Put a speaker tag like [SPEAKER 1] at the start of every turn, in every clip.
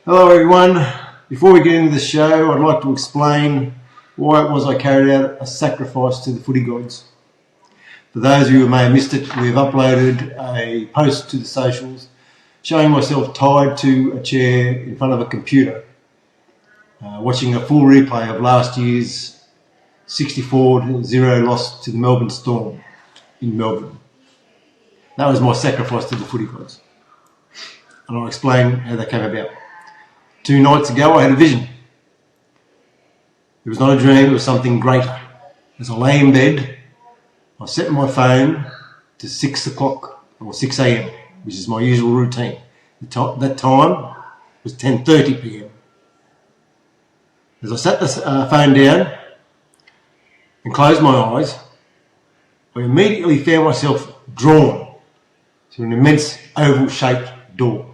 [SPEAKER 1] Hello everyone. Before we get into the show, I'd like to explain why it was I carried out a sacrifice to the Footy Gods. For those of you who may have missed it, we've uploaded a post to the socials showing myself tied to a chair in front of a computer, watching a full replay of last year's 64-0 loss to the Melbourne Storm in Melbourne. That was my sacrifice to the Footy Gods. And I'll explain how that came about. 2 nights ago I had a vision. It was not a dream, it was something greater. As I lay in bed, I set my phone to 6 o'clock or 6 a.m, which is my usual routine. That time was 10:30 p.m. As I sat the phone down and closed my eyes, I immediately found myself drawn to an immense oval-shaped door.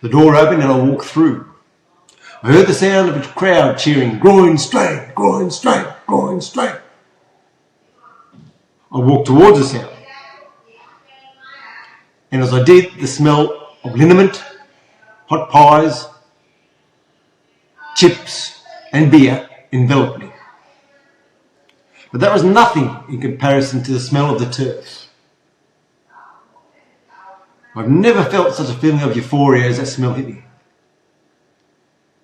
[SPEAKER 1] The door opened and I walked through. I heard the sound of a crowd cheering, "Groin straight, groin straight, groin straight." I walked towards the sound. And as I did, the smell of liniment, hot pies, chips and beer enveloped me. But that was nothing in comparison to the smell of the turf. I've never felt such a feeling of euphoria as that smell hit me.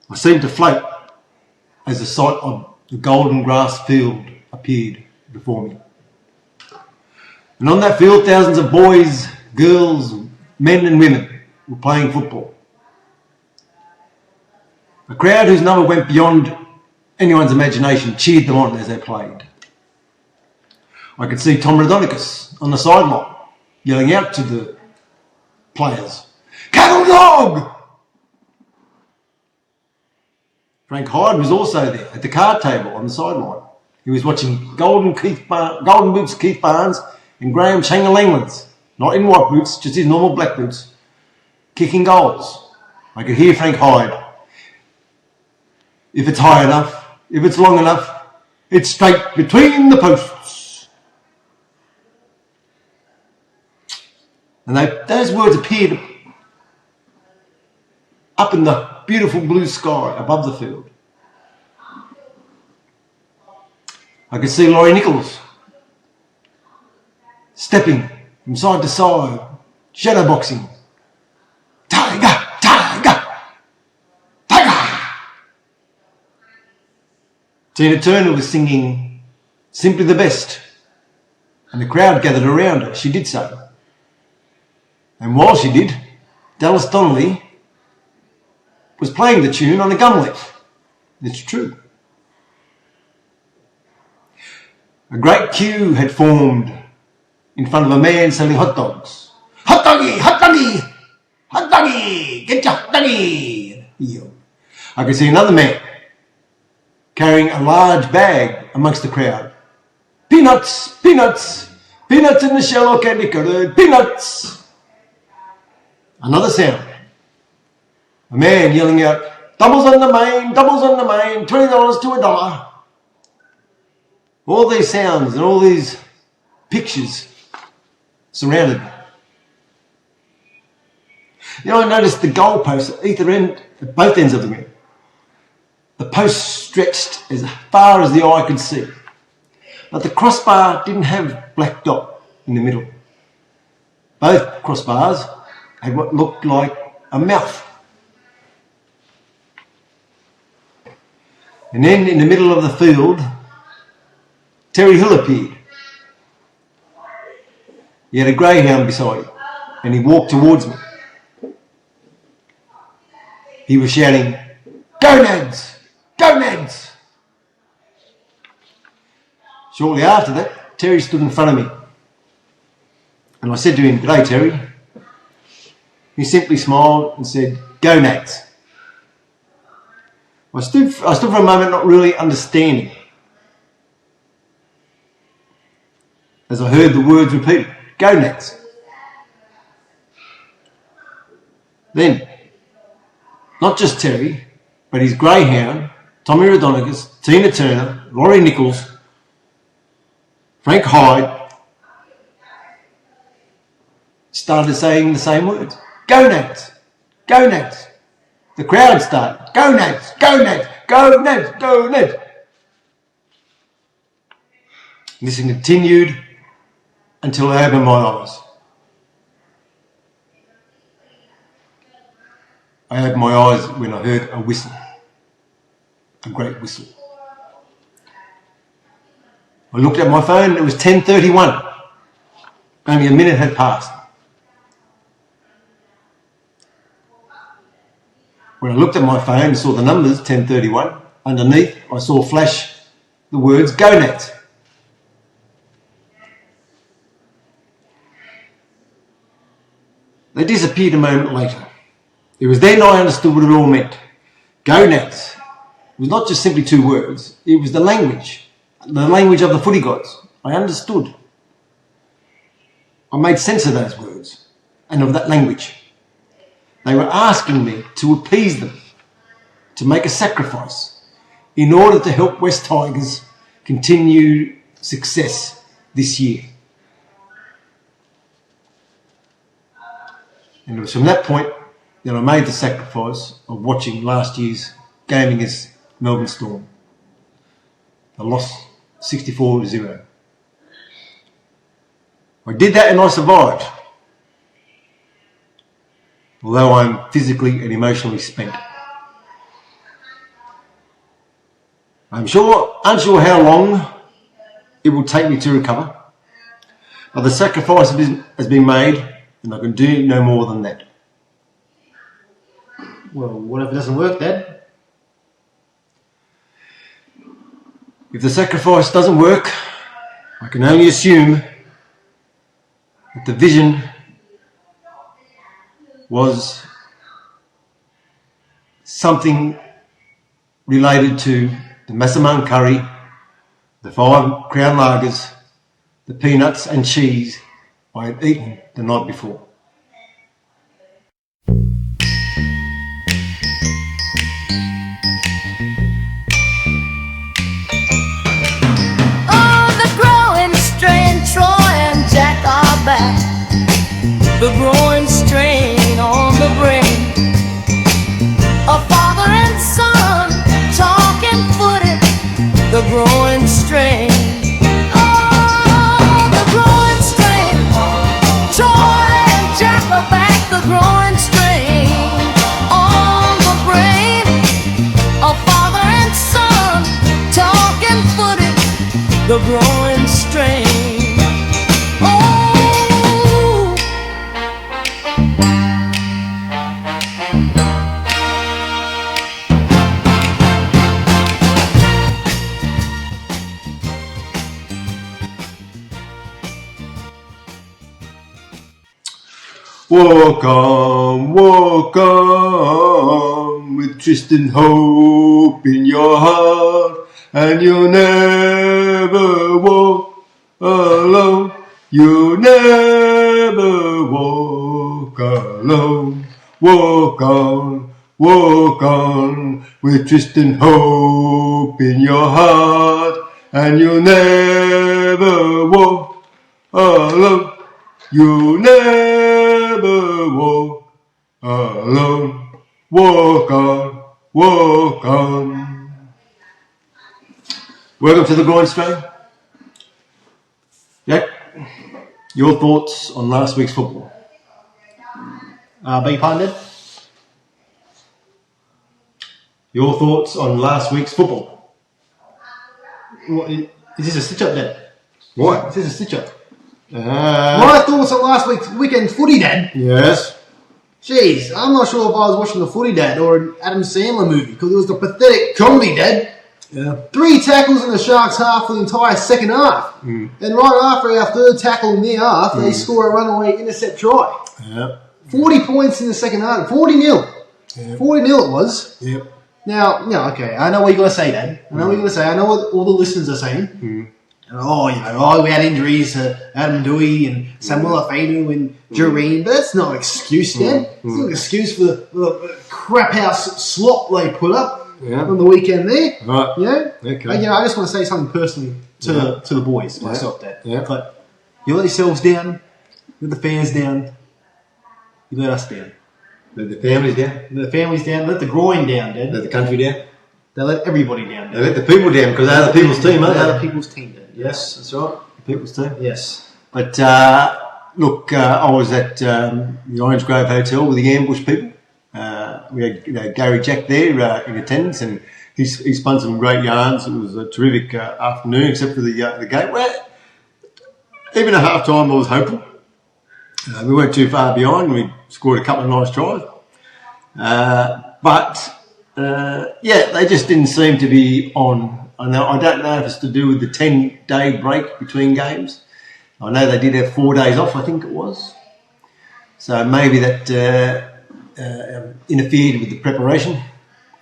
[SPEAKER 1] I seemed to float as the sight of the golden grass field appeared before me. And on that field, thousands of boys, girls, men and women were playing football. A crowd whose number went beyond anyone's imagination cheered them on as they played. I could see Tom Rodonicus on the sideline yelling out to the players, "Cattle dog!" Frank Hyde was also there at the card table on the sideline. He was watching Golden Boots Keith Barnes and Graham Changalanglands, not in white boots, just his normal black boots, kicking goals. I could hear Frank Hyde. "If it's high enough, if it's long enough, it's straight between the posts." And those words appeared up in the beautiful blue sky above the field. I could see Laurie Nichols stepping from side to side, shadowboxing. "Tiger, tiger, tiger!" Tina Turner was singing "Simply the Best," and the crowd gathered around her. She did so. And while she did, Dallas Donnelly was playing the tune on a gumlet. It's true. A great queue had formed in front of a man selling hot dogs. "Hot doggy, hot doggy, hot doggy, get your hot doggy!" he yelled. I could see another man carrying a large bag amongst the crowd. "Peanuts, peanuts, peanuts in the shell or candy coloured peanuts." Another sound. A man yelling out, doubles on the main, $20 to $1. All these sounds and all these pictures surrounded me. You know, I noticed the goalposts at both ends of the ring. The posts stretched as far as the eye could see. But the crossbar didn't have black dot in the middle. Both crossbars had what looked like a mouth. And then in the middle of the field, Terry Hill appeared. He had a greyhound beside him and he walked towards me. He was shouting, "Go Nads! Go Nads!" Shortly after that, Terry stood in front of me. And I said to him, "G'day, Terry." He simply smiled and said, "Go Nads." I stood for a moment not really understanding as I heard the words repeated, "Go Nads." Then, not just Terry, but his greyhound, Tommy Rodonicus, Tina Turner, Laurie Nichols, Frank Hyde, started saying the same words. "Go Nads! Go Nads. The crowd started. Go Nads, go Nads, go Nads, go Nads. This continued until I opened my eyes. I opened my eyes when I heard a whistle. A great whistle. I looked at my phone, it was 10:31. Only a minute had passed. When I looked at my phone and saw the numbers, 10:31, underneath I saw flash the words, Go Nads. They disappeared a moment later. It was then I understood what it all meant. Go Nads. It was not just simply two words, it was the language of the Footy Gods. I understood. I made sense of those words and of that language. They were asking me to appease them, to make a sacrifice in order to help West Tigers continue success this year. And it was from that point that I made the sacrifice of watching last year's game against Melbourne Storm. I lost 64-0. I did that and I survived. Although I'm physically and emotionally spent. I'm unsure how long it will take me to recover. But the sacrifice has been made and I can do no more than that.
[SPEAKER 2] Well, what if it doesn't work, Dad?
[SPEAKER 1] If the sacrifice doesn't work, I can only assume that the vision was something related to the massaman curry, the 5 Crown Lagers, the peanuts and cheese I had eaten the night before.
[SPEAKER 3] The groin strain on the brain. A father and son talking footy. The groin strain. Oh, the groin strain. Troy and Jack are back. The groin strain on the brain. A father and son talking footy. The groin strain.
[SPEAKER 1] Walk on with Tristan hope in your heart, and you'll never walk alone. You'll never walk alone. Walk on with Tristan hope in your heart, and you'll never walk alone. You'll never walk alone. Walk on. Welcome to the Groin Strain. Jack, your thoughts on last week's football?
[SPEAKER 2] Beg your pardon, Dad?
[SPEAKER 1] Your thoughts on last week's football?
[SPEAKER 2] What, is this a stitch-up, Dad?
[SPEAKER 1] What?
[SPEAKER 2] Is this a stitch-up?
[SPEAKER 1] My
[SPEAKER 2] thoughts on last week's weekend's footy, Dad?
[SPEAKER 1] Yes.
[SPEAKER 2] Jeez, I'm not sure if I was watching the footy, Dad, or an Adam Sandler movie, because it was the pathetic comedy, Dad.
[SPEAKER 1] Yeah.
[SPEAKER 2] 3 tackles in the Sharks' half for the entire second half. And right after our third tackle in their half, they score a runaway intercept try.
[SPEAKER 1] Yeah.
[SPEAKER 2] 40 points in the second half. 40-0.
[SPEAKER 1] Yeah.
[SPEAKER 2] 40-0 it was.
[SPEAKER 1] Yep.
[SPEAKER 2] Now, okay, I know what you're going to say, Dad. I know what you're going to say. I know what all the listeners are saying. We had injuries to Adam Dewey and Samuel Afenu and Jareen, but that's no excuse, Dad. It's not an excuse for the crap house slop they put up on the weekend there.
[SPEAKER 1] Right.
[SPEAKER 2] You know?
[SPEAKER 1] Okay.
[SPEAKER 2] I just want to say something personally to the boys, myself, Dad.
[SPEAKER 1] Yeah.
[SPEAKER 2] But you let yourselves down, you let the fans down, you let us down.
[SPEAKER 1] Let the families down.
[SPEAKER 2] Let the families down. Let the groin down, Dad.
[SPEAKER 1] Let the country down.
[SPEAKER 2] They let everybody down,
[SPEAKER 1] They
[SPEAKER 2] Dad.
[SPEAKER 1] let the people down because they're the people's team, aren't
[SPEAKER 2] They're
[SPEAKER 1] they?
[SPEAKER 2] the people's team, Dad.
[SPEAKER 1] Yes, that's right. The people's team.
[SPEAKER 2] Yes.
[SPEAKER 1] But look, I was at the Orange Grove Hotel with the Ambush people. We had Gary Jack there in attendance, and he spun some great yarns. It was a terrific afternoon, except for the game. Well, even at half time, I was hopeful. We weren't too far behind. We scored a couple of nice tries. But they just didn't seem to be on. I don't know if it's to do with the 10-day break between games. I know they did have 4 days off, I think it was. So maybe that interfered with the preparation.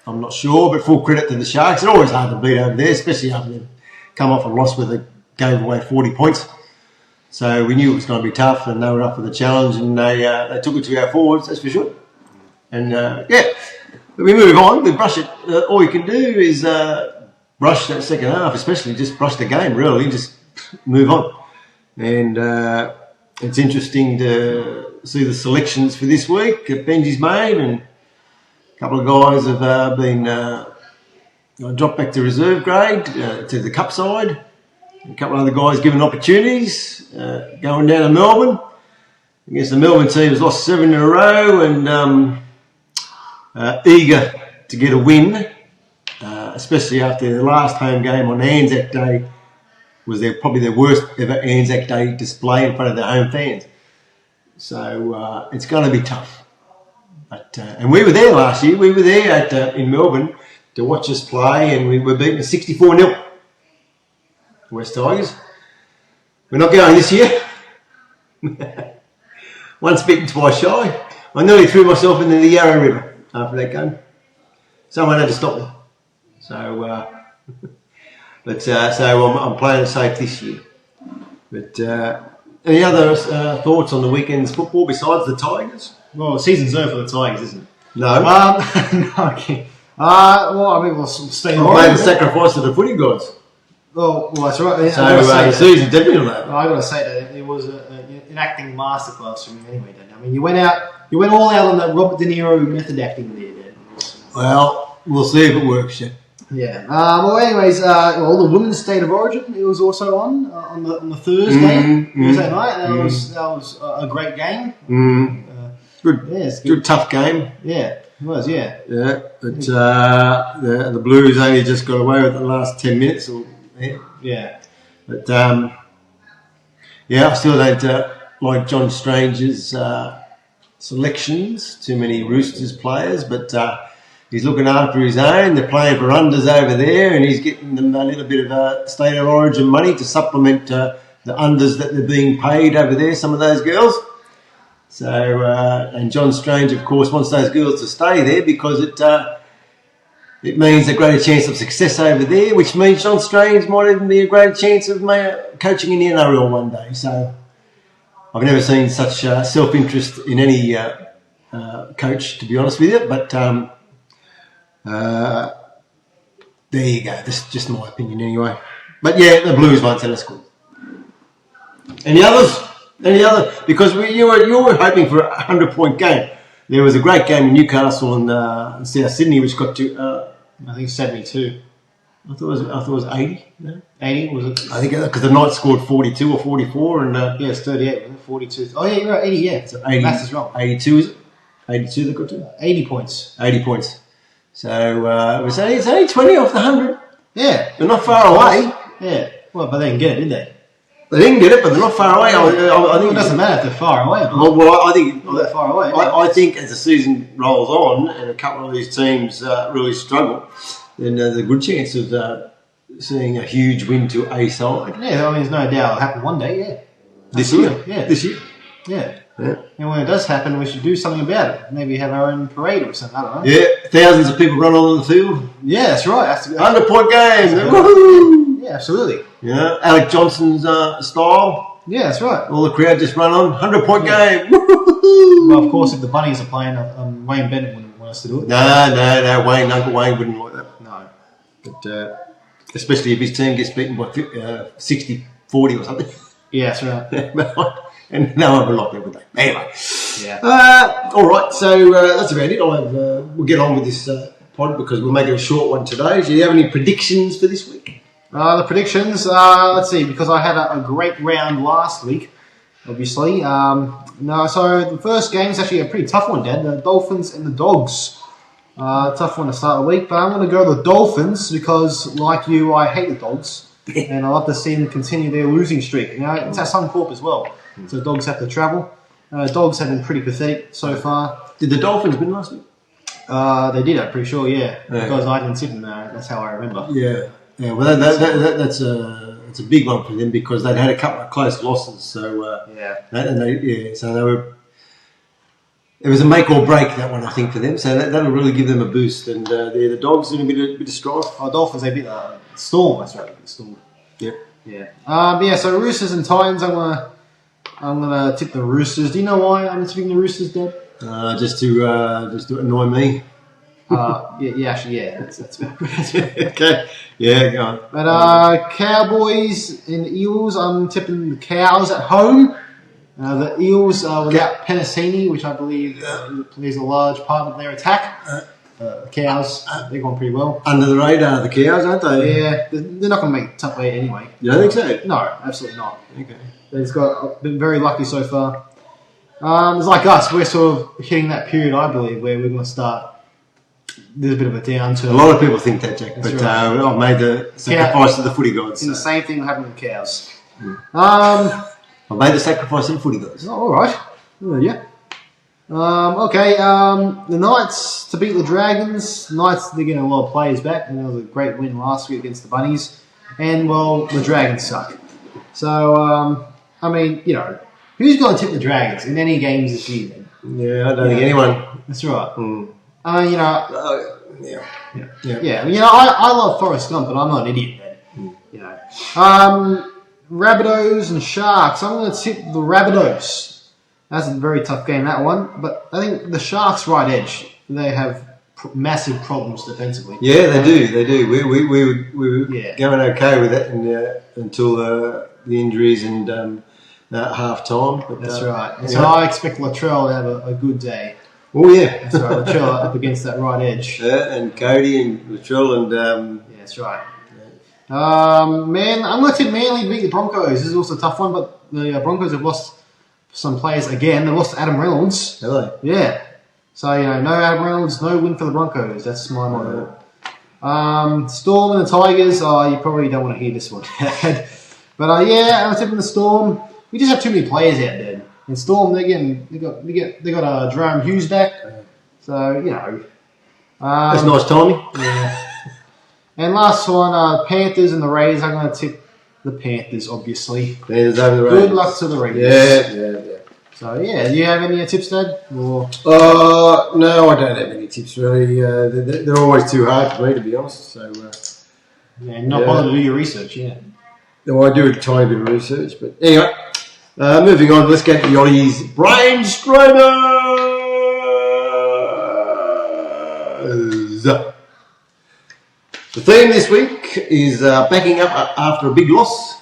[SPEAKER 1] I'm not sure, but full credit to the Sharks. It's always hard to beat over there, especially after they've come off a loss where they gave away 40 points. So we knew it was going to be tough, and they were up for the challenge, and they took it to our forwards, that's for sure. And we move on, we brush it. All you can do is brush that second half, especially just brush the game, really, just move on. And it's interesting to see the selections for this week that Benji's made, and a couple of guys have been dropped back to reserve grade, to the cup side. A couple of other guys given opportunities, going down to Melbourne. Against the Melbourne team has lost 7 in a row, and eager to get a win, especially after their last home game on Anzac Day was probably their worst ever Anzac Day display in front of their home fans. So it's going to be tough. But and we were there last year. We were there in Melbourne to watch us play, and we were beaten 64-0. West Tigers. We're not going this year. Once bitten, twice shy. I nearly threw myself into the Yarra River after that game. Someone had to stop me. So, I'm playing it safe this year. But any other thoughts on the weekend's football besides the Tigers?
[SPEAKER 2] Well, the season's over for the Tigers, isn't it?
[SPEAKER 1] No.
[SPEAKER 2] No, okay. We'll stay
[SPEAKER 1] I'm playing the sacrifice of the Footy Gods.
[SPEAKER 2] Well, that's right.
[SPEAKER 1] So the season's definitely on that.
[SPEAKER 2] I got to say that it was an acting masterclass from you anyway, Dan. I mean, you went all out on that Robert De Niro method acting there, Dan.
[SPEAKER 1] Well, we'll see if it works yet.
[SPEAKER 2] Yeah. Anyways, the Women's State of Origin, it was also on the Thursday night. That was a great game.
[SPEAKER 1] Good.
[SPEAKER 2] Yeah,
[SPEAKER 1] good tough game.
[SPEAKER 2] Yeah, it was. Yeah.
[SPEAKER 1] Yeah, but the Blues only just got away with the last 10 minutes.
[SPEAKER 2] Yeah.
[SPEAKER 1] But I still don't like John Strange's selections. Too many Roosters players, but he's looking after his own. They're playing for unders over there, and he's getting them a little bit of State of Origin money to supplement the unders that they're being paid over there. Some of those girls. So and John Strange, of course, wants those girls to stay there because it means a greater chance of success over there, which means John Strange might even be a greater chance of coaching in the NRL one day. So I've never seen such self-interest in any coach, to be honest with you. But there you go. This is just my opinion anyway. But yeah, the Blues won, so that's good. Any others? Because you were hoping for a 100-point game. There was a great game in Newcastle and South Sydney, which got to
[SPEAKER 2] I think 72.
[SPEAKER 1] I thought it was 80. No?
[SPEAKER 2] 80 was it?
[SPEAKER 1] I think because the Knights scored 42 or 44, and
[SPEAKER 2] it's 38, wasn't it? 42. Oh yeah, you're right. 80. Yeah,
[SPEAKER 1] so 80.
[SPEAKER 2] Maths is wrong.
[SPEAKER 1] 82 is it? 82 they got to.
[SPEAKER 2] 80 points.
[SPEAKER 1] 80 points. So it's only 20 off the 100.
[SPEAKER 2] Yeah,
[SPEAKER 1] they're not far away.
[SPEAKER 2] Yeah. Well, but they didn't get it, did they?
[SPEAKER 1] They didn't get it, but they're not far away. I think
[SPEAKER 2] it doesn't matter if they're far away.
[SPEAKER 1] Well, I think
[SPEAKER 2] not that far away.
[SPEAKER 1] I think as the season rolls on and a couple of these teams really struggle, then there's a good chance of seeing a huge win to a side.
[SPEAKER 2] Yeah, I mean, there's no doubt it'll happen one day. Yeah,
[SPEAKER 1] this year.
[SPEAKER 2] Yeah,
[SPEAKER 1] this year.
[SPEAKER 2] Yeah. And when it does happen, we should do something about it. Maybe have our own parade or something. I don't know.
[SPEAKER 1] Yeah, thousands of people run on the field.
[SPEAKER 2] Yeah, that's right.
[SPEAKER 1] 100-point game. Woohoo!
[SPEAKER 2] Yeah, absolutely.
[SPEAKER 1] Yeah, Alec Johnson's style.
[SPEAKER 2] Yeah, that's right.
[SPEAKER 1] All the crowd just run on. 100-point game.
[SPEAKER 2] Woo-hoo! Well, of course, if the Bunnies are playing, Wayne Bennett wouldn't want us to do it.
[SPEAKER 1] No. Uncle Wayne wouldn't like that.
[SPEAKER 2] No.
[SPEAKER 1] But especially if his team gets beaten by 60-40 or something.
[SPEAKER 2] Yeah, that's right.
[SPEAKER 1] and no one would like that, would they? Anyway.
[SPEAKER 2] Yeah.
[SPEAKER 1] All right, so that's about it. We'll get on with this pod because we'll make it a short one today. Do you have any predictions for this week?
[SPEAKER 2] The predictions, let's see, because I had a great round last week, obviously. So the first game is actually a pretty tough one, Dad. The Dolphins and the Dogs. Tough one to start the week, but I'm going to go the Dolphins because, like you, I hate the Dogs. And I love to see them continue their losing streak. You know, it's at Suncorp as well, so the Dogs have to travel. Dogs have been pretty pathetic so far.
[SPEAKER 1] Did the Dolphins win last week?
[SPEAKER 2] They did, I'm pretty sure, yeah. Because I didn't sit in there, that's how I remember.
[SPEAKER 1] Yeah. Well, that's a big one for them because they'd had a couple of close losses. So so they were. It was a make or break, that one, I think, for them. So that'll really give them a boost. And the Dogs in a bit of strife.
[SPEAKER 2] Oh, Dolphins, they beat Storm. That's right, Storm.
[SPEAKER 1] Yep.
[SPEAKER 2] Yeah. So Roosters and Titans. I'm gonna tip the Roosters. Do you know why I'm tipping the Roosters, Dad?
[SPEAKER 1] Just to annoy me.
[SPEAKER 2] Yeah. That's
[SPEAKER 1] Okay. Yeah, go on.
[SPEAKER 2] But Cowboys and Eels. I'm tipping the Cows at home. The Eels without Penasini, which I believe plays a large part of their attack. The Cows, they're going pretty well.
[SPEAKER 1] Under the radar, the Cows, aren't they?
[SPEAKER 2] Yeah, they're not going to make top 8 anyway.
[SPEAKER 1] You don't think so?
[SPEAKER 2] No, absolutely not.
[SPEAKER 1] Okay.
[SPEAKER 2] They've been very lucky so far. It's like us, we're sort of hitting that period, I believe, where we're going to start. There's a bit of a downturn.
[SPEAKER 1] A lot of people think that, Jack,
[SPEAKER 2] That's
[SPEAKER 1] but
[SPEAKER 2] right.
[SPEAKER 1] I've made the sacrifice to the Footy Gods.
[SPEAKER 2] And the same thing will happen with Cows.
[SPEAKER 1] I've made the sacrifice to the Footy Gods.
[SPEAKER 2] All right. Yeah. Okay. The Knights to beat the Dragons. Knights, they're getting a lot of players back, and there was a great win last week against the Bunnies. And, well, the Dragons suck. So, I mean, you know, who's going to tip the Dragons in any games this year then?
[SPEAKER 1] Yeah, I don't think anyone.
[SPEAKER 2] That's right.
[SPEAKER 1] Mm.
[SPEAKER 2] You know.
[SPEAKER 1] Yeah.
[SPEAKER 2] You know, I love Forrest Gump, but I'm not an idiot, man. You know. Rabbitohs and Sharks. I'm going to tip the Rabbitohs. That's a very tough game, that one. But I think the Sharks' right edge, they have massive problems defensively.
[SPEAKER 1] Yeah, they do. We were
[SPEAKER 2] Yeah.
[SPEAKER 1] going okay with it until the injuries and half time. But,
[SPEAKER 2] That's right. And
[SPEAKER 1] yeah.
[SPEAKER 2] so I expect Latrell to have a good day.
[SPEAKER 1] Oh, yeah.
[SPEAKER 2] That's right. Latrell up against that right edge.
[SPEAKER 1] And Cody and Latrell and...
[SPEAKER 2] Yeah, that's right. Man, I'm going to tip Manly to beat the Broncos. This is also a tough one, but the Broncos have lost some players again. They lost Adam Reynolds.
[SPEAKER 1] Hello.
[SPEAKER 2] Yeah. So, you know, no Adam Reynolds, no win for the Broncos. That's my motto. Storm and the Tigers. Oh, you probably don't want to hear this one. But, I'm tipping the Storm. We just have too many players out there. And Storm, they got Jerome Hughes back. So, you know.
[SPEAKER 1] That's nice timing.
[SPEAKER 2] Yeah. And last one, Panthers and the Raiders. I'm going to tip the Panthers, obviously.
[SPEAKER 1] Panthers over the
[SPEAKER 2] Good
[SPEAKER 1] Raiders.
[SPEAKER 2] luck to the Raiders.
[SPEAKER 1] Yeah.
[SPEAKER 2] So, do you have any tips, Dad? Or?
[SPEAKER 1] No, I don't have any tips, really. They're always too hard for me, to be honest. So,
[SPEAKER 2] Not bother to do your research, yeah.
[SPEAKER 1] No, I do a tiny bit of research. But anyway, moving on, let's get to the Ollie's Brainstormers. The theme this week is backing up after a big loss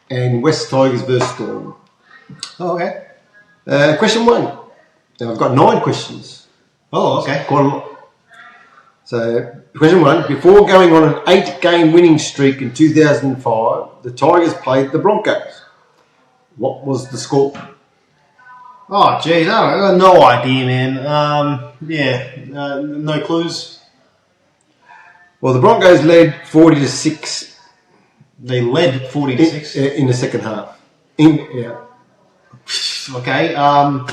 [SPEAKER 1] and West Tigers versus Storm.
[SPEAKER 2] Oh, okay.
[SPEAKER 1] Question 1. Now, I've got 9 questions.
[SPEAKER 2] Oh, okay.
[SPEAKER 1] Quite a lot. So, question 1. Before going on an 8-game winning streak in 2005, the Tigers played the Broncos. What was the score?
[SPEAKER 2] Oh, geez, I got no idea, man. No clues.
[SPEAKER 1] Well, the Broncos led 40-6.
[SPEAKER 2] They led 40-6.
[SPEAKER 1] In the second half.
[SPEAKER 2] Okay. I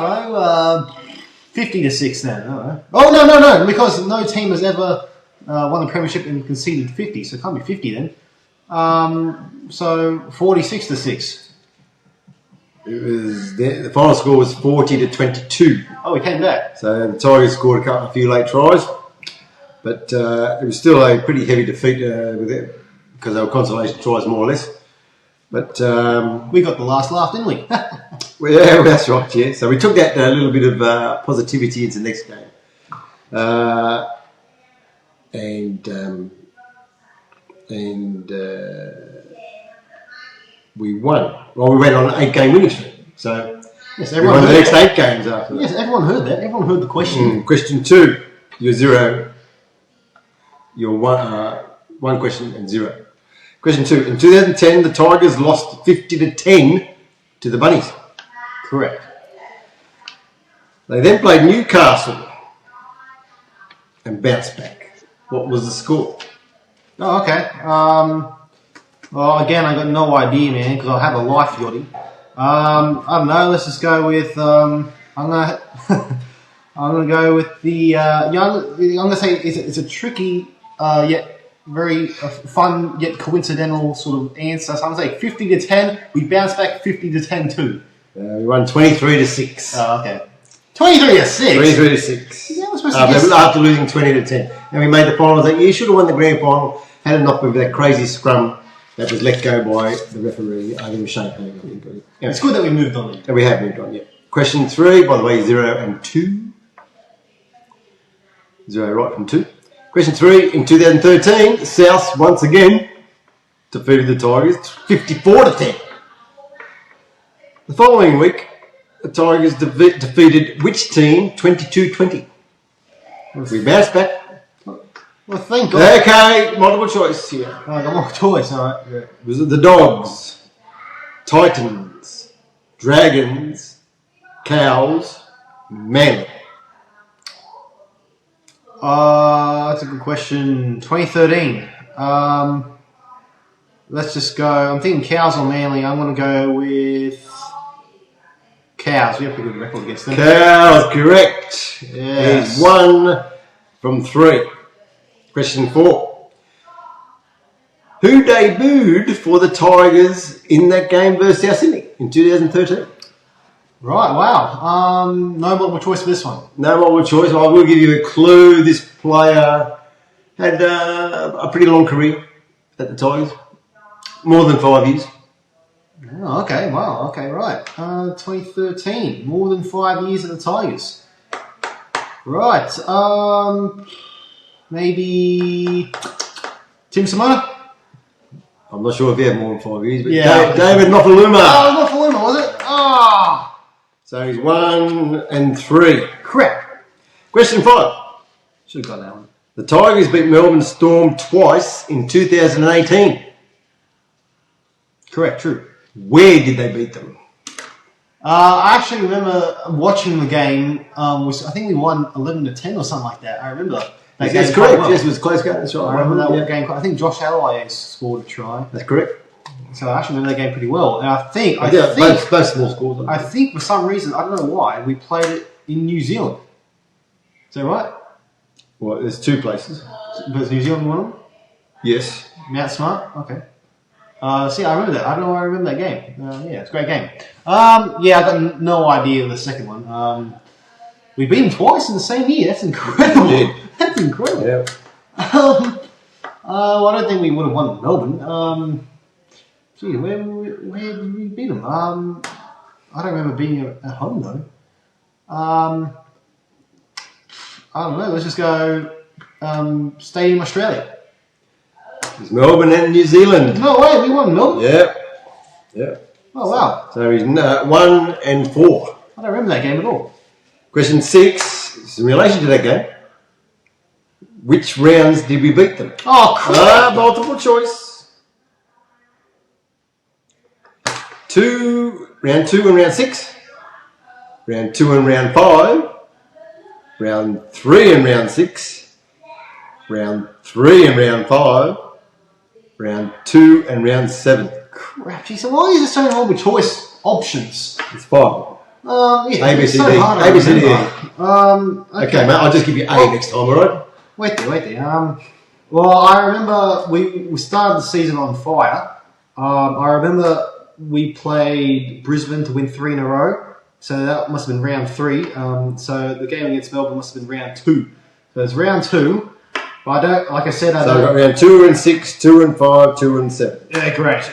[SPEAKER 2] don't know. 50-6 then. I don't know. Oh, no, because no team has ever won the premiership and conceded 50, so it can't be 50 then. So 46-6.
[SPEAKER 1] It was the final score was 40-22.
[SPEAKER 2] Oh, we came back.
[SPEAKER 1] So the Tigers scored a few late tries, but it was still a pretty heavy defeat with it because they were consolation tries more or less. But
[SPEAKER 2] we got the last laugh, didn't we?
[SPEAKER 1] well, yeah, that's right. Yeah, so we took that little bit of positivity into the next game, we won. Well, we went on an 8-game winning streak. So
[SPEAKER 2] Yes,
[SPEAKER 1] we
[SPEAKER 2] everyone
[SPEAKER 1] won the
[SPEAKER 2] heard
[SPEAKER 1] next
[SPEAKER 2] that.
[SPEAKER 1] 8 games after that.
[SPEAKER 2] Yes, everyone heard that. Everyone heard the question.
[SPEAKER 1] Question 2. You're 0. You're 1 question and 0. Question 2. In 2010, the Tigers lost 50-10 to the Bunnies.
[SPEAKER 2] Correct.
[SPEAKER 1] They then played Newcastle and bounced back. What was the score?
[SPEAKER 2] Oh, okay. Well, again, I got no idea, man, because I have a life yachty. I don't know. Let's just go with. I'm gonna. I'm gonna go with the. I'm gonna say it's a tricky yet very fun yet coincidental sort of answer. So I'm gonna say 50-10. We bounced back 50-10 too.
[SPEAKER 1] We won 23-6.
[SPEAKER 2] Oh, okay. 23-6.
[SPEAKER 1] 23-6.
[SPEAKER 2] Yeah, we're supposed to guess.
[SPEAKER 1] After losing 20-10, and we made the final. I was like, you should have won the grand final. Had it not been for that crazy scrum that was let go by the referee. I think it was Shane Hagan. Anyway.
[SPEAKER 2] It's good that we moved on.
[SPEAKER 1] And we have moved on. Yeah. Question 3, by the way, 0 and 2. 0 right from 2. Question 3. In 2013, South once again defeated the Tigers 54-10. The following week, the Tigers defeated which team 22-20? We bounced back.
[SPEAKER 2] Well, thank God.
[SPEAKER 1] Okay, multiple choice here.
[SPEAKER 2] I got more choice. All right. Yeah.
[SPEAKER 1] Was it the Dogs, Titans, Dragons, Cows, Manly?
[SPEAKER 2] That's a good question. 2013. Let's just go. I'm thinking Cows or Manly. I'm going to go with Cows. We have a good record against them.
[SPEAKER 1] Cows, correct.
[SPEAKER 2] Yes.
[SPEAKER 1] He's 1 from 3. Question 4. Who debuted for the Tigers in that game versus South Sydney in 2013?
[SPEAKER 2] Right. Wow. No multiple choice for this one.
[SPEAKER 1] No multiple choice. I will give you a clue. This player had a pretty long career at the Tigers. More than 5 years.
[SPEAKER 2] Oh, okay. Wow. Okay. Right. 2013. More than 5 years at the Tigers. Right. Maybe Tim Simona?
[SPEAKER 1] I'm not sure if he had more than 5 years, but
[SPEAKER 2] Yeah.
[SPEAKER 1] David Nofaluma.
[SPEAKER 2] Oh, not for Luma, was it? Ah.
[SPEAKER 1] So he's 1 and 3.
[SPEAKER 2] Correct.
[SPEAKER 1] Question 5.
[SPEAKER 2] Should have got that one.
[SPEAKER 1] The Tigers beat Melbourne Storm twice in 2018.
[SPEAKER 2] Correct. True.
[SPEAKER 1] Where did they beat them?
[SPEAKER 2] I actually remember watching the game. I think we won 11-10 or something like that. I remember that
[SPEAKER 1] That's
[SPEAKER 2] game
[SPEAKER 1] correct.
[SPEAKER 2] quite well.
[SPEAKER 1] Yes, it was a close game. That's right.
[SPEAKER 2] I remember that
[SPEAKER 1] Yeah.
[SPEAKER 2] game. I think Josh Alloway scored a try,
[SPEAKER 1] That's correct.
[SPEAKER 2] so I actually remember that game pretty well. And I think
[SPEAKER 1] both small scores.
[SPEAKER 2] I think for some reason, I don't know why, we played it in New Zealand. Is that right?
[SPEAKER 1] Well, there's 2 places.
[SPEAKER 2] Was New Zealand one of them?
[SPEAKER 1] Yes.
[SPEAKER 2] Mount Smart? Okay. See, I remember that. I don't know why I remember that game. Yeah, it's a great game. Yeah, I got no idea the second one. We beat them twice in the same year. That's incredible.
[SPEAKER 1] Indeed.
[SPEAKER 2] That's incredible.
[SPEAKER 1] Yeah.
[SPEAKER 2] Well, I don't think we would have won Melbourne. Gee, where did we beat them? I don't remember being at home though. I don't know. Let's just go Stadium Australia.
[SPEAKER 1] It's Melbourne and New Zealand.
[SPEAKER 2] No way, we won Melbourne.
[SPEAKER 1] Yeah. Yeah.
[SPEAKER 2] Oh wow,
[SPEAKER 1] So he's 1 and 4.
[SPEAKER 2] I don't remember that game at all.
[SPEAKER 1] Question 6 is in relation to that game. Which rounds did we beat them?
[SPEAKER 2] Oh crap!
[SPEAKER 1] Multiple choice. Round 2 and round 6. Round 2 and round 5. Round 3 and round 6. Round 3 and round 5. Round 2 and round 7.
[SPEAKER 2] Crap! Geez, so why is there so many multiple choice options?
[SPEAKER 1] It's 5.
[SPEAKER 2] Yeah,
[SPEAKER 1] A, B,
[SPEAKER 2] it's
[SPEAKER 1] C,
[SPEAKER 2] so
[SPEAKER 1] D.
[SPEAKER 2] hard to
[SPEAKER 1] A, B, C, D, E.
[SPEAKER 2] remember.
[SPEAKER 1] Okay, mate, I'll just give you A next time, alright?
[SPEAKER 2] Wait there. Well, I remember we started the season on fire. I remember we played Brisbane to win 3 in a row. So that must have been round 3. So the game against Melbourne must have been round 2. So it's round 2. But I don't, like I said, I
[SPEAKER 1] So
[SPEAKER 2] don't.
[SPEAKER 1] I've got round 2 and 6, 2 and 5, 2 and 7.
[SPEAKER 2] Yeah, correct.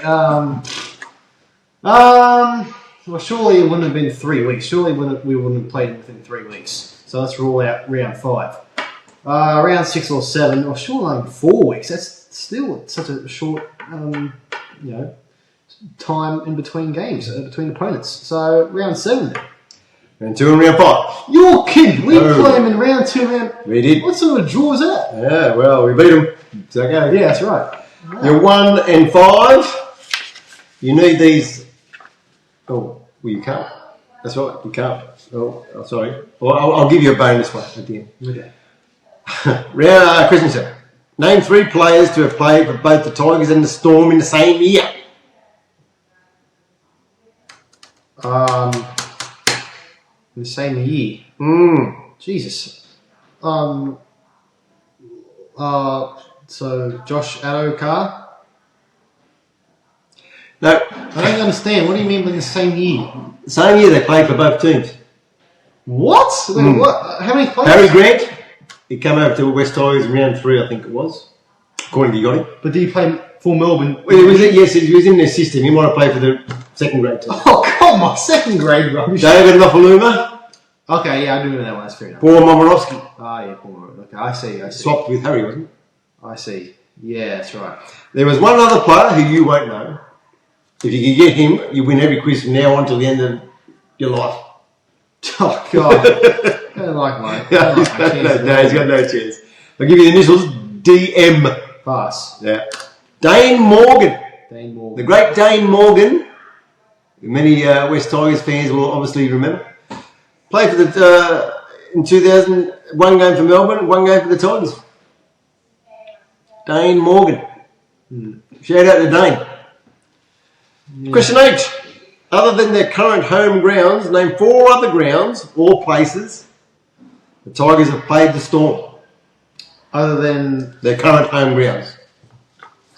[SPEAKER 2] Well, surely it wouldn't have been 3 weeks. Surely we wouldn't have played within 3 weeks. So let's rule out round 5. Round 6 or 7, or surely 4 weeks. That's still such a short, time in between games, between opponents. So round 7.
[SPEAKER 1] Round 2 and round 5.
[SPEAKER 2] You're kidding. We play them in round 2.
[SPEAKER 1] We did.
[SPEAKER 2] What sort of draw is that?
[SPEAKER 1] Yeah, well, we beat them. It's okay.
[SPEAKER 2] Yeah, that's right. Wow.
[SPEAKER 1] You're 1 and 5. You need these. Oh, well, you can't. That's right, you can't. Oh, sorry. Well, I'll give you a bonus one at the end.
[SPEAKER 2] Okay.
[SPEAKER 1] Question 7. Name 3 players to have played for both the Tigers and the Storm in the same year.
[SPEAKER 2] In the same year. Jesus. So Josh Adokar.
[SPEAKER 1] No.
[SPEAKER 2] I don't understand. What do you mean by the same year?
[SPEAKER 1] The same year they played for both teams.
[SPEAKER 2] What? What? How many players?
[SPEAKER 1] Harry Grant, he came over to West Tigers in round 3, I think it was, according to Yachty.
[SPEAKER 2] But did he play for Melbourne?
[SPEAKER 1] Well, yes, he was in their system. He might have played for the second grade team.
[SPEAKER 2] Oh, come on. Second grade rubbish.
[SPEAKER 1] David Nofaluma.
[SPEAKER 2] Okay, yeah, I do remember that one. That's fair enough.
[SPEAKER 1] Paul Momirovski.
[SPEAKER 2] Yeah, Paul Momirovski. Okay, I see.
[SPEAKER 1] Swapped with Harry, wasn't
[SPEAKER 2] I see. Yeah, that's right.
[SPEAKER 1] There was one other player who you won't know. If you can get him, you win every quiz from now on till the end of your life.
[SPEAKER 2] Oh, God. I don't like mine.
[SPEAKER 1] No, he's got no chance. I'll give you the initials. DM.
[SPEAKER 2] Pass.
[SPEAKER 1] Yeah. Dane Morgan.
[SPEAKER 2] Dane Morgan.
[SPEAKER 1] The great Dane Morgan. Many West Tigers fans will obviously remember. Played for the in 2000, 1 game for Melbourne, 1 game for the Tigers. Dane Morgan. Shout out to Dane. Yeah. Question 8. Other than their current home grounds, name 4 other grounds or places the Tigers have played the Storm.
[SPEAKER 2] Other than
[SPEAKER 1] their current home grounds.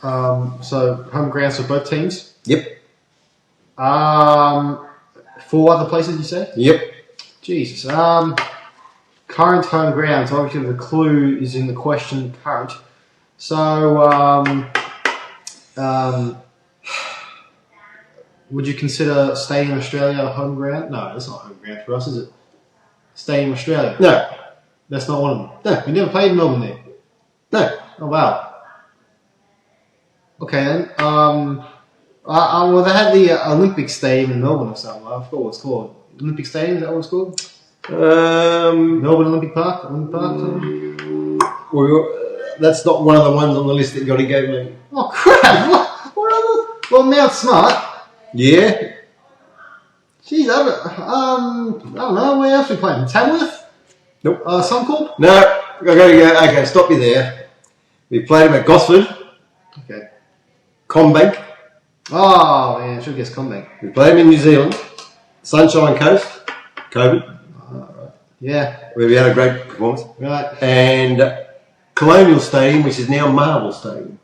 [SPEAKER 2] So home grounds for both teams?
[SPEAKER 1] Yep.
[SPEAKER 2] 4 other places, you say?
[SPEAKER 1] Yep.
[SPEAKER 2] Jesus. Current home grounds. Obviously, the clue is in the question current. So, would you consider Stadium Australia a home ground? No, that's not home ground for us, is it? Stadium Australia?
[SPEAKER 1] No.
[SPEAKER 2] That's not one of them?
[SPEAKER 1] No.
[SPEAKER 2] You never played in Melbourne there?
[SPEAKER 1] No.
[SPEAKER 2] Oh, wow. Okay, then. Well, they had the Olympic Stadium in Melbourne or something. I forgot what it's called. Olympic Stadium, is that what it's called? Melbourne Olympic Park?
[SPEAKER 1] Well, that's not one of the ones on the list that Yachty gave me.
[SPEAKER 2] Oh, crap! What other? Well, Mount Smart.
[SPEAKER 1] Yeah.
[SPEAKER 2] Jeez, I don't know. Where else we playing? Tamworth?
[SPEAKER 1] Nope.
[SPEAKER 2] Suncorp?
[SPEAKER 1] No, I got to go. Okay, stop you there. We played them at Gosford.
[SPEAKER 2] Okay.
[SPEAKER 1] Combank.
[SPEAKER 2] Oh, man, I should guess Combank.
[SPEAKER 1] We played them in New Zealand. Sunshine Coast. COVID.
[SPEAKER 2] Right. Yeah.
[SPEAKER 1] Where we had a great performance.
[SPEAKER 2] Right.
[SPEAKER 1] And Colonial Stadium, which is now Marvel Stadium.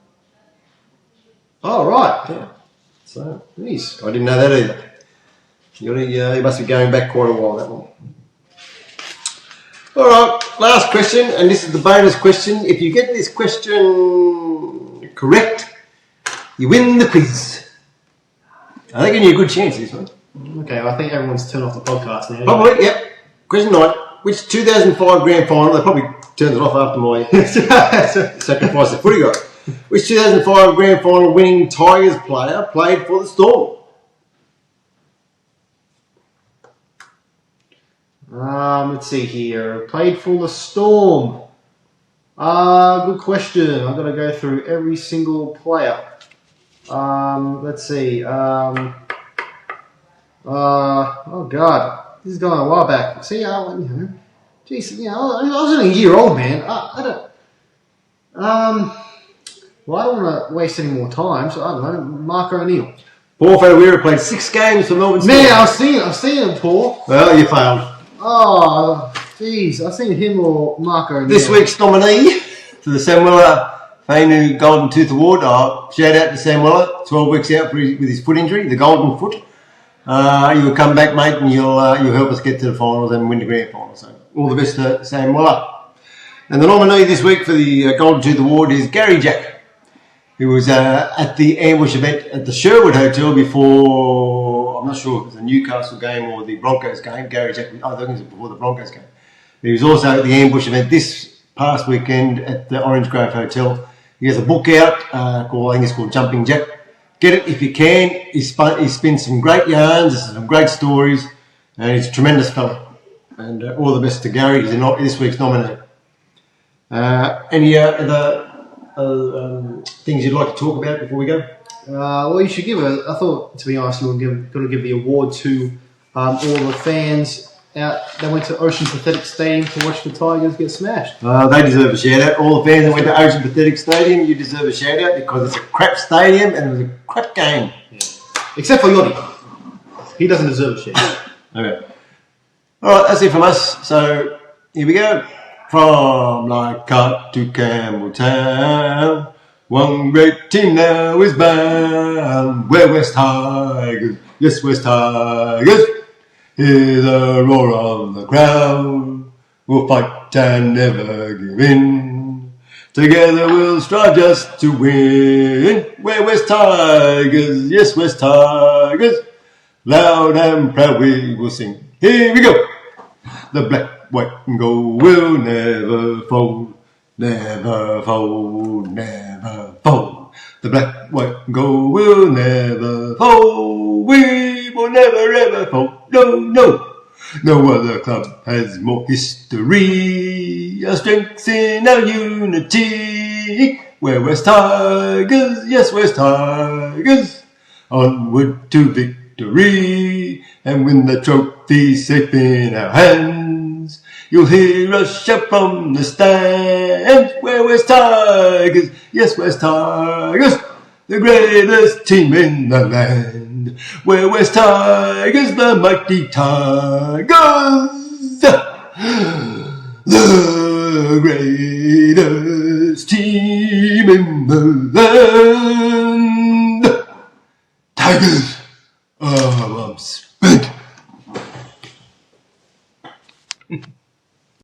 [SPEAKER 2] Oh, right.
[SPEAKER 1] Yeah. So,
[SPEAKER 2] jeez.
[SPEAKER 1] I didn't know that either. You must be going back quite a while, that one. All right, last question, and this is the bonus question. If you get this question correct, you win the quiz. I think you a good chance this one.
[SPEAKER 2] Okay, well, I think everyone's turned off the podcast now.
[SPEAKER 1] Probably, yep. Question 9. Which 2005 grand final, they probably turned it off after my sacrifice of Footy Gods. Which 2005 grand final winning Tigers player played for the Storm?
[SPEAKER 2] Let's see here. Played for the Storm. Good question. I've got to go through every single player. Let's see. Oh God, this is going a while back. See, geez, I was only a year old, man. I don't. Well, I don't want to waste any more time, so I don't know. Mark O'Neill.
[SPEAKER 1] Paul Federer played 6 games for Melbourne Storm.
[SPEAKER 2] Man, I've seen him, Paul.
[SPEAKER 1] Well, you failed.
[SPEAKER 2] Oh, jeez, I've seen him or Mark O'Neill.
[SPEAKER 1] This week's nominee for the Sam Weller Fainu Golden Tooth Award. Shout out to Sam Weller, 12 weeks out with his foot injury, the golden foot. You'll come back, mate, and you'll help us get to the finals and win the grand final. So all the best to Sam Weller. And the nominee this week for the Golden Tooth Award is Gary Jack, who was at the ambush event at the Sherwood Hotel before, I'm not sure if it was the Newcastle game or the Broncos game. Gary Jack, I think it was before the Broncos game. But he was also at the ambush event this past weekend at the Orange Grove Hotel. He has a book out called, I think it's called Jumping Jack. Get it if you can. He spins some great yarns, some great stories, and he's a tremendous fella. And all the best to Gary. He's this week's nominee. Any other things you'd like to talk about before we go?
[SPEAKER 2] Well, you should give it. I thought, to be honest, you were going to give the award to all the fans out that went to Ocean Pathetic Stadium to watch the Tigers get smashed.
[SPEAKER 1] They deserve a shout out. All the fans that went to Ocean Pathetic Stadium, you deserve a shout out because it's a crap stadium and it was a crap game.
[SPEAKER 2] Yeah. Except for Yachty. He doesn't deserve a shout out.
[SPEAKER 1] Okay. Alright, that's it from us. So, here we go. From Leichhardt to Campbelltown, one great team now is bound. We're West Tigers, yes, West Tigers. Hear the roar of the crowd. We'll fight and never give in. Together we'll strive just to win. We're West Tigers, yes, West Tigers. Loud and proud we will sing. Here we go. The black, white and gold will never fold. Never fold, never fold. The black, white and gold will never fold. We will never ever fold. No, no. No other club has more history. Our strength's in our unity. We're West Tigers, yes, West Tigers. Onward to victory. And win the trophy safe in our hands. You'll hear us shout from the stands. We're West Tigers, yes, West Tigers, the greatest team in the land. We're West Tigers, the mighty Tigers, the greatest team in the land. Tigers, oh, I'm spent.